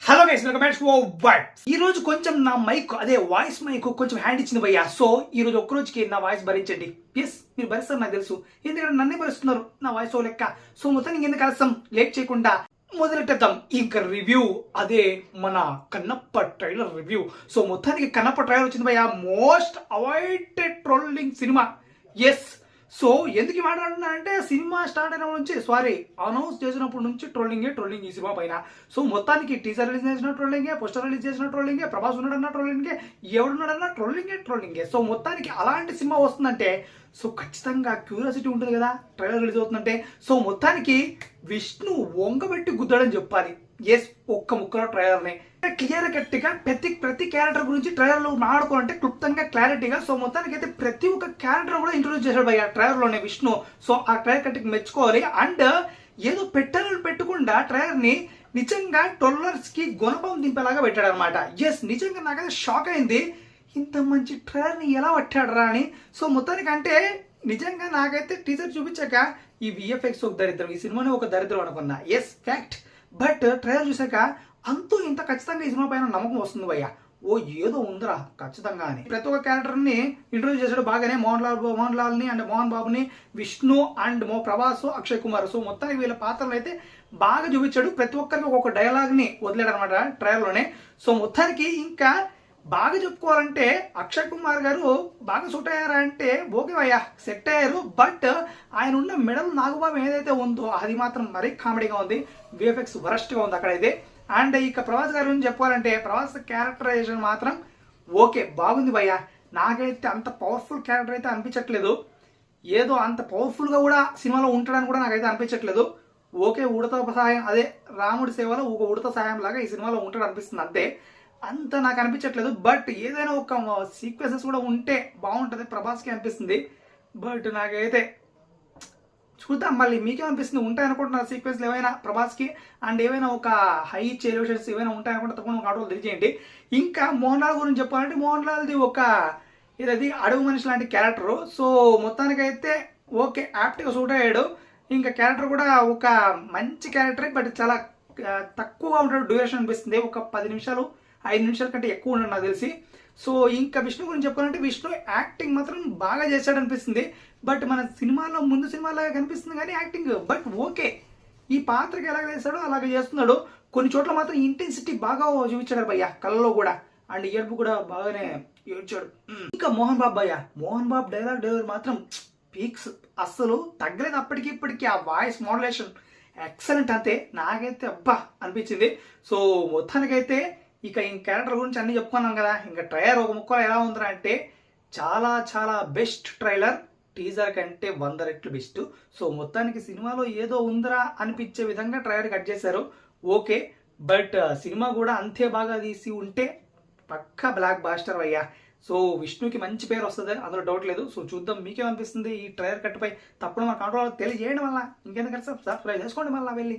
Hello guys, welcome back to vibes. ఈ రోజు కొంచెం నా మైక్ అదే వాయిస్ మైక్ కొంచెం హ్యాండ్ ఇచ్చింది భయ్యా. సో ఈ రోజు ఒక్క రోజుకి నా వాయిస్ భరించండి. ఎస్, మీరు భరిస్తారు నాకు తెలుసు, ఎందుకంటే నన్నే భరిస్తున్నారు నా వాయిస్ ఓ లెక్క. సో మొత్తానికి ఎందుకు కలుస్తాం, లేట్ చేయకుండా మొదలెట్టేద్దాం ఇంకా రివ్యూ. అదే మన కన్నప్ప ట్రైలర్ రివ్యూ. సో మొత్తానికి కన్నప్ప ట్రైలర్ వచ్చింది భయ్యా. Most avoided trolling cinema. Yes, so ఎందుకు మాట్లాడుతున్నా అంటే సినిమా స్టార్ట్ అయినప్పటి నుంచి అనౌన్స్ చేసినప్పటి నుంచి ట్రోలింగ్ ఈ సినిమా పైన. సో మొత్తానికి టీజర్ రిలీజ్ చేసిన ట్రోలింగే, పోస్టర్ రిలీజ్ చేసిన ట్రోలింగే, ప్రభాస్ ఉన్నాడన్న ట్రోలింగే, ఎవడున్నాడన్న ట్రోలింగే. సో మొత్తానికి అలాంటి సినిమా వస్తుందంటే సో ఖచ్చితంగా క్యూరియాసిటీ ఉంటుంది కదా ట్రైలర్ రిలీజ్ అవుతుందంటే. సో మొత్తానికి విష్ణు వంగబెట్టి గుద్దాడని చెప్పాలి. ఎస్, ఒక్క ముక్కలో ట్రైలర్ని క్లియర్ కట్టిగా ప్రతి క్యారెక్టర్ గురించి ట్రైలర్లో మాట్లాడుకోవాలంటే క్లుప్తంగా క్లారిటీగా. సో మొత్తానికి అయితే ప్రతి ఒక్క క్యారెక్టర్ కూడా ఇంట్రొడ్యూస్ చేశాడు భయ్య ట్రైలర్లోనే విష్ణు. సో ఆ ట్రైలర్ కట్టికి మెచ్చుకోవాలి. అండ్ ఏదో పెట్టకుండా ట్రైలర్ ని నిజంగా ట్రోలర్స్ కి గుణపం దింపేలాగా పెట్టాడు అనమాట. ఎస్, నిజంగా నాకైతే షాక్ అయింది, ఇంత మంచి ట్రైలర్ ని ఎలా పట్టాడరా అని. సో మొత్తానికి అంటే నిజంగా నాకైతే టీజర్ చూపించాక ఈ విఎఫ్ఎక్స్ ఒక దరిద్రం, ఈ సినిమాని ఒక దరిద్రం అనుకున్నా. Yes fact. బట్ ట్రైలర్ చూసాక అంతూ ఇంత ఖచ్చితంగా ఈ సినిమా పైన నమ్మకం వస్తుంది భయ్య. ఓ ఏదో ఉందిరా ఖచ్చితంగా అని. ప్రతి ఒక్క క్యారెక్టర్ ని ఇంట్రొడ్యూస్ చేశాడు బాగానే. మోహన్ లాల్ ని అండ్ మోహన్ బాబుని, విష్ణు అండ్ ప్రభాస్, అక్షయ్ కుమార్. సో మొత్తానికి వీళ్ళ పాత్రలు అయితే బాగా చూపించాడు. ప్రతి ఒక్కరికి ఒక్కొక్క డైలాగ్ ని వదిలేడు అనమాట ట్రైలర్లోనే. సో మొత్తానికి ఇంకా బాగా చెప్పుకోవాలంటే అక్షయ్ కుమార్ గారు బాగా సూట్ అయ్యారా అంటే ఓకే భయ్యా, సెట్ అయ్యారు. బట్ ఆయన ఉన్న మెడల్ నాగుబాబు ఏదైతే ఉందో అది మాత్రం మరీ కామెడీగా ఉంది. విఎఫ్ఎక్స్ వరస్ట్గా ఉంది అక్కడైతే. అండ్ ఇక ప్రభాస్ గారి గురించి చెప్పాలంటే ప్రభాస్ క్యారెక్టరైజేషన్ మాత్రం ఓకే బాగుంది భయ్యా. నాకైతే అంత పవర్ఫుల్ క్యారెక్టర్ అయితే అనిపించట్లేదు. ఏదో అంత పవర్ఫుల్గా కూడా సినిమాలో ఉంటాడని కూడా నాకైతే అనిపించట్లేదు. ఓకే, ఉడత సహాయం, అదే రాముడి సేవలో ఒక ఉడత సహాయం లాగా ఈ సినిమాలో ఉంటాడు అనిపిస్తుంది అంతే. అంత నాకు అనిపించట్లేదు. బట్ ఏదైనా ఒక సీక్వెన్సెస్ కూడా ఉంటే బాగుంటుంది ప్రభాస్కి అనిపిస్తుంది. బట్ నాకైతే చూద్దాం, మళ్ళీ మీకేమనిపిస్తుంది, ఉంటాయి అనుకుంటున్నారు సీక్వెన్స్లు ఏమైనా ప్రభాస్కి. అండ్ ఏమైనా ఒక హై ఎలివేషన్స్ ఏమైనా ఉంటాయనుకుంటే తప్పకుండా ఒక ఆటోలు తెలియజేయండి. ఇంకా మోహన్ లాల్ గురించి చెప్పాలంటే మోహన్ లాల్ది ఒక ఇది అడవి మనిషి లాంటి క్యారెక్టరు. సో మొత్తానికైతే ఓకే, యాప్ట్గా సూట్ అయ్యాడు. ఇంకా క్యారెక్టర్ కూడా ఒక మంచి క్యారెక్టరే, బట్ చాలా తక్కువగా ఉంటాడు డ్యూరేషన్ అనిపిస్తుంది. ఒక 10 నిమిషాలు 5 నిమిషాల కంటే ఎక్కువ ఉండడు నాకు తెలిసి. సో ఇంకా విష్ణు గురించి చెప్పాలంటే విష్ణు యాక్టింగ్ మాత్రం బాగా చేశాడు అనిపిస్తుంది. బట్ మన సినిమాలో ముందు సినిమాలాగా కనిపిస్తుంది కానీ యాక్టింగ్ బట్ ఓకే, ఈ పాత్రకి ఎలాగ చేస్తాడో అలాగే చేస్తున్నాడు. కొన్ని చోట్ల మాత్రం ఇంటెన్సిటీ బాగా చూపించాడు భయ్య, కళ్ళలో కూడా. అండ్ ఏడుపు కూడా బాగానే ఏడ్చాడు. ఇంకా మోహన్ బాబు డైలాగ్ డెలివరీ మాత్రం పీక్స్, అస్సలు తగ్గలేదు అప్పటికి ఇప్పటికి. ఆ వాయిస్ మోడ్యులేషన్ ఎక్సలెంట్ అంతే, నాకైతే అబ్బా అనిపించింది. సో మొత్తానికైతే ఇక ఈ క్యారెక్టర్ గురించి అన్ని చెప్పుకున్నాం కదా. ఇంకా ట్రైలర్ ఒక ముక్కలో ఎలా ఉందిరా అంటే చాలా చాలా బెస్ట్ ట్రైలర్, టీజర్ కంటే 100 రెట్లు బెస్ట్. సో మొత్తానికి సినిమాలో ఏదో ఉందిరా అనిపించే విధంగా ట్రైలర్ కట్ చేశారు ఓకే. బట్ సినిమా కూడా అంతే బాగా తీసి ఉంటే పక్కా బ్లాక్ బాస్టర్ అయ్యా. సో విష్ణుకి మంచి పేరు వస్తుంది, అందులో డౌట్ లేదు. సో చూద్దాం మీకేమనిపిస్తుంది ఈ ట్రైలర్ కట్పై. తప్పకుండా మా కంట్రోల్ తెలియజేయడం వల్ల ఇంకెందుకంటే సబ్స్క్రైబ్ చేసుకోండి మళ్ళీ వెళ్ళి.